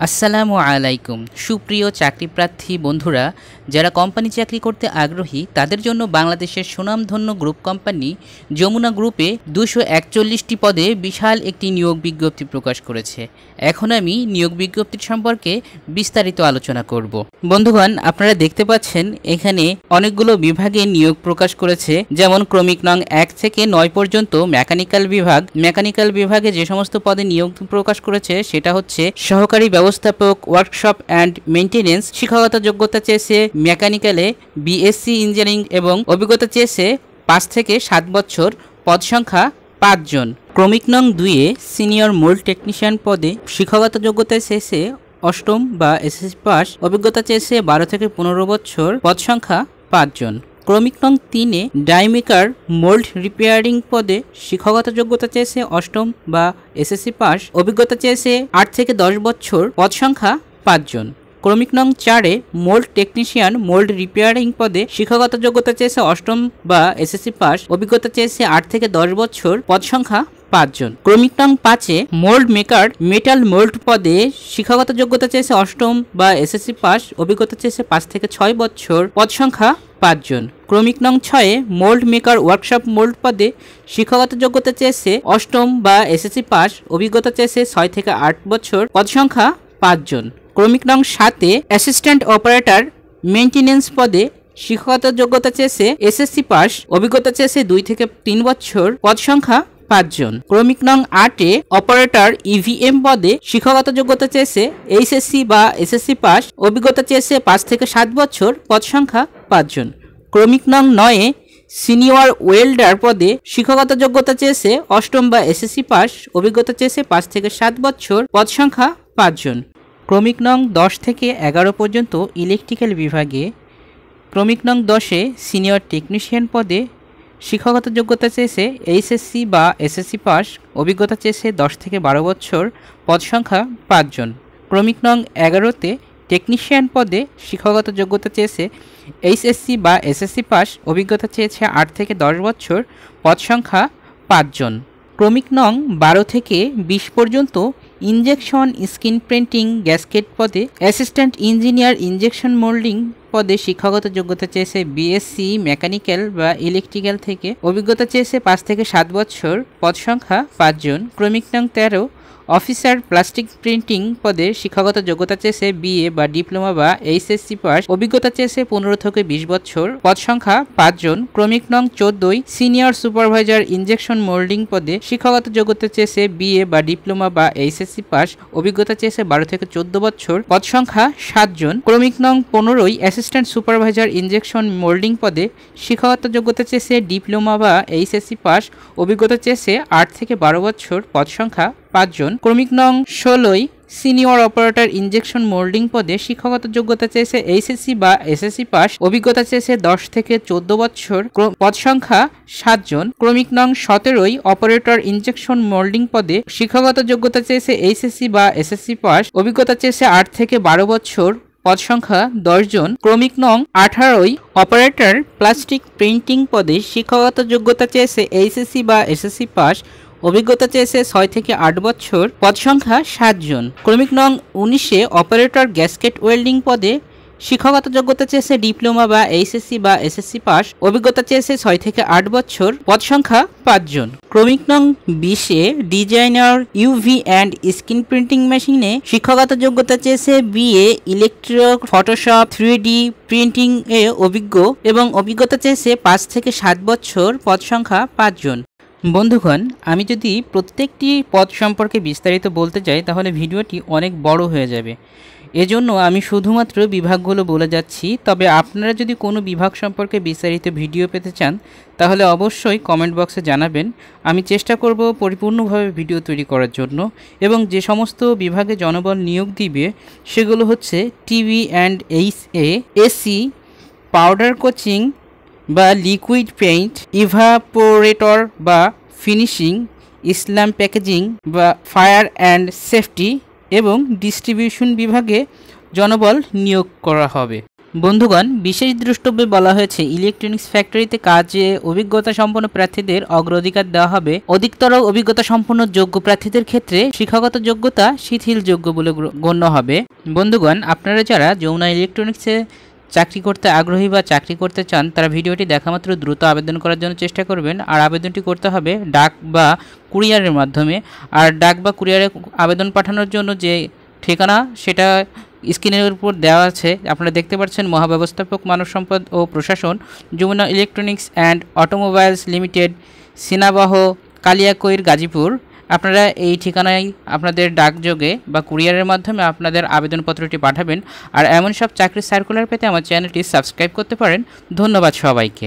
আসসালামু আলাইকুম সুপ্রিয় চাকরিপ্রার্থী বন্ধুরা, যারা কোম্পানি চাকরি করতে আগ্রহী তাদের জন্য বাংলাদেশের সুনামধন্য গ্রুপ কোম্পানি যমুনা গ্রুপে 241টি পদে বিশাল একটি নিয়োগ বিজ্ঞপ্তি প্রকাশ করেছে। এখন আমি নিয়োগ বিজ্ঞপ্তির সম্পর্কে বিস্তারিত আলোচনা করব। বন্ধুগণ, আপনারা দেখতে পাচ্ছেন এখানে অনেকগুলো বিভাগে নিয়োগ প্রকাশ করেছে, যেমন ক্রমিক নং 1 থেকে 9 পর্যন্ত মেকানিক্যাল বিভাগ। মেকানিক্যাল বিভাগে যে সমস্ত পদে নিয়োগ প্রকাশ করেছে সেটা হচ্ছে সহকারী ব্যবস্থাপক, ওয়ার্কশপ অ্যান্ড মেইনটেনেন্স। শিক্ষাগত যোগ্যতা চেয়েছে মেকানিক্যালে বিএসসি ইঞ্জিনিয়ারিং এবং অভিজ্ঞতা চেয়েছে 5 থেকে 7 বছর। পদ সংখ্যা 5 জন। ক্রমিক নং 2 এ সিনিয়র মোল্ড টেকনিশিয়ান পদে শিক্ষাগত যোগ্যতা চেয়েছে অষ্টম বা এসএসসি পাস, অভিজ্ঞতা চেয়েছে 12 থেকে 15 বছর। পদ সংখ্যা 5 জন। ক্রমিক নং 3 এ ডাইমেকার মোল্ড রিপেয়ারিং পদে শিক্ষাগত যোগ্যতা চেয়েছে অষ্টম বা এসএসসি পাস, অভিজ্ঞতা চেয়েছে 8 থেকে 10 বছর। পদ সংখ্যা 5 জন। ক্রমিক নং 4 এ মোল্ড টেকনিশিয়ান মোল্ড রিপেয়ারিং পদে শিক্ষাগত যোগ্যতা চেয়েছে অষ্টম বা এসএসসি পাস, অভিজ্ঞতা চেয়েছে 8 থেকে 10 বছর। পদ সংখ্যা 5 জন। ক্রমিক নং 5 এ মোল্ড মেকার মেটাল মোল্ড পদে শিক্ষাগত যোগ্যতা চেয়েছে অষ্টম বা এসএসসি পাস, অভিজ্ঞতা চেয়েছে 5 থেকে 6 বছর। পদ সংখ্যা 5 জন। ক্রমিক নং 6 এ মোল্ড মেকার ওয়ার্কশপ মোল্ড পদে শিক্ষাগত যোগ্যতা চেয়েছে অষ্টম বা এসএসসি পাস, অভিজ্ঞতা চেয়েছে 6 থেকে 8 বছর। পদ সংখ্যা 5 জন। ক্রমিক নং 7 এ অ্যাসিস্ট্যান্ট অপারেটর মেইনটেনেন্স পদে শিক্ষাগত যোগ্যতা চেয়েছে এসএসসি পাস, অভিজ্ঞতা চেয়েছে 2 থেকে 3 বছর। পদ সংখ্যা 5 জন। ক্রমিক নং 8 এ অপারেটর ইভিএম পদে শিক্ষাগত যোগ্যতা চেয়েছে এইচএসসি বা এসএসসি পাস, অভিজ্ঞতা চেয়েছে 5 থেকে 7 বছর। পদ সংখ্যা 5 জন। ক্রমিক নং 9 এ সিনিয়র ওয়েল্ডার পদে শিক্ষাগত যোগ্যতা চেয়েছে অষ্টম বা এসএসসি পাস, অভিজ্ঞতা চেয়েছে 5 থেকে 7 বছর। পদ সংখ্যা 5 জন। ক্রমিক নং 10 থেকে 11 পর্যন্ত ইলেকট্রিক্যাল বিভাগে ক্রমিক নং 10 এ সিনিয়র টেকনিশিয়ান পদে শিক্ষাগত যোগ্যতা চেয়েছে এইচএসসি বা এসএসসি পাস, অভিজ্ঞতা চেয়েছে 10 থেকে 12 বছর। পদ সংখ্যা 5 জন। ক্রমিক নং 11 টেকনিশিয়ান পদে শিক্ষাগত যোগ্যতা চেয়েছে এইচএসসি বা এসএসসি পাস, অভিজ্ঞতা চেয়েছে 8 থেকে 10 বছর। পদ সংখ্যা 5 জন। ক্রমিক নং 12 থেকে 20 পর্যন্ত ইনজেকশন স্ক্রিন প্রিন্টিং গ্যাসকেট পদে অ্যাসিস্ট্যান্ট ইঞ্জিনিয়ার ইনজেকশন মোল্ডিং পদে শিক্ষাগত যোগ্যতা চেয়েছে বিএসসি মেকানিক্যাল বা ইলেকট্রিক্যাল থেকে, অভিজ্ঞতা চেয়েছে 5 থেকে 7 বছর। পদ সংখ্যা 5 জন। ক্রমিক নং 13 অফিসার প্লাস্টিক প্রিন্টিং পদে শিক্ষাগত যোগ্যতা চেয়েছে বিএ বা ডিপ্লোমা বা এইচএসসি পাস, অভিজ্ঞতা চেয়েছে 15 থেকে 20 বছর। পদ সংখ্যা 5 জন। ক্রমিক নং 14 সিনিয়র সুপারভাইজার ইনজেকশন মোল্ডিং পদে শিক্ষাগত যোগ্যতা চেয়েছে বিএ বা ডিপ্লোমা বা এইচএসসি পাস, অভিজ্ঞতা চেয়েছে 12 থেকে 14 বছর। পদ সংখ্যা 7 জন। ক্রমিক নং 15 অ্যাসিস্ট্যান্ট সুপারভাইজার ইনজেকশন মোল্ডিং পদে শিক্ষাগত যোগ্যতা চেয়েছে ডিপ্লোমা বা এইচএসসি পাস, অভিজ্ঞতা চেয়েছে 8 থেকে 12 বছর। পদ সংখ্যা 5 জন। ক্রমিক নং 16 সিনিয়র অপারেটর ইনজেকশন মোল্ডিং পদে শিক্ষাগত যোগ্যতা চেয়েছে এইচএসসি বা এসএসসি পাস, অভিজ্ঞতা চেয়েছে 10 থেকে 14 বছর। পদ সংখ্যা 7 জন। ক্রমিক নং 17 অপারেটর ইনজেকশন মোল্ডিং পদে শিক্ষাগত যোগ্যতা চেয়েছে এইচএসসি বা এসএসসি পাস, অভিজ্ঞতা চেয়েছে 8 থেকে 12 বছর। পদ সংখ্যা 10 জন। ক্রমিক নং 18 অপারেটর প্লাস্টিক প্রিন্টিং পদে শিক্ষাগত যোগ্যতা চেয়েছে এইচএসসি বা এসএসসি পাস, অভিজ্ঞতা চেয়েছে 6 থেকে 8 বছর। পদ সংখ্যা 7 জন। ক্রমিক নং 19 অপারেটর গ্যাসকেট ওয়েল্ডিং পদে শিক্ষাগত যোগ্যতা চেয়েছে ডিপ্লোমা বা এইচএসসি বা এসএসসি পাস, অভিজ্ঞতা চেয়েছে 6 থেকে 8 বছর। পদ সংখ্যা 5 জন। ক্রমিক নং 20 designer UV and screen printing মেশিনে শিক্ষাগত যোগ্যতা চেয়েছে BA electric Photoshop 3D printing এ অভিজ্ঞ এবং অভিজ্ঞতা চেয়েছে 5 থেকে 7 বছর। পদ সংখ্যা 5 জন। বন্ধুগণ, আমি যদি প্রত্যেকটি পদ সম্পর্কে বিস্তারিত বলতে চাই তাহলে ভিডিওটি অনেক বড় হয়ে যাবে। এজন্য আমি শুধুমাত্র বিভাগগুলো বলে যাচ্ছি। তবে আপনারা যদি কোনো বিভাগ সম্পর্কে বিস্তারিত ভিডিও পেতে চান তাহলে অবশ্যই কমেন্ট বক্সে জানাবেন। আমি চেষ্টা করব পরিপূর্ণভাবে ভিডিও তৈরি করার জন্য। এবং যে সমস্ত বিভাগে জনবল নিয়োগ দিবে সেগুলো হচ্ছে TV and AC, powder coaching বা লিকুইড পেইন্ট, ইভাপোরেটর বা ফিনিশিং, ইসলাম প্যাকেজিং বা ফায়ার অ্যান্ড সেফটি এবং ডিস্ট্রিবিউশন বিভাগে জনবল নিয়োগ করা হবে। বন্ধুগণ, বিশেষ দ্রষ্টব্যে বলা হয়েছে ইলেকট্রনিক্স ফ্যাক্টরিতে কাজে অভিজ্ঞতা সম্পন্ন প্রার্থীদের অগ্রাধিকার দেওয়া হবে। অধিকতর অভিজ্ঞতা সম্পন্ন যোগ্য প্রার্থীদের ক্ষেত্রে শিক্ষাগত যোগ্যতা শিথিলযোগ্য বলে গণ্য হবে। বন্ধুগণ, আপনারা যারা যমুনা ইলেকট্রনিক্সে চাকরি করতে আগ্রহী বা চাকরি করতে চান তারা ভিডিওটি দেখামাত্র দ্রুত আবেদন করার জন্য চেষ্টা করবেন। আর আবেদনটি করতে হবে ডাক বা কুরিয়ারের মাধ্যমে। আর ডাক বা কুরিয়ারে আবেদন পাঠানোর জন্য যে ঠিকানা সেটা স্ক্রিনের উপর দেওয়া আছে, আপনারা দেখতে পাচ্ছেন। মহাব্যবস্থাপক মানব সম্পদ ও প্রশাসন, Jamuna electronics and automobiles limited, Sinabaha, Kaliakair, Gazipur. আপনারা এই ঠিকানায় আপনাদের ডাকযোগে বা কুরিয়ারের মাধ্যমে আপনাদের আবেদনপত্রটি পাঠাবেন। আর এমন সব চাকরির সার্কুলার পেতে আমার চ্যানেলটি সাবস্ক্রাইব করতে পারেন। ধন্যবাদ সবাইকে।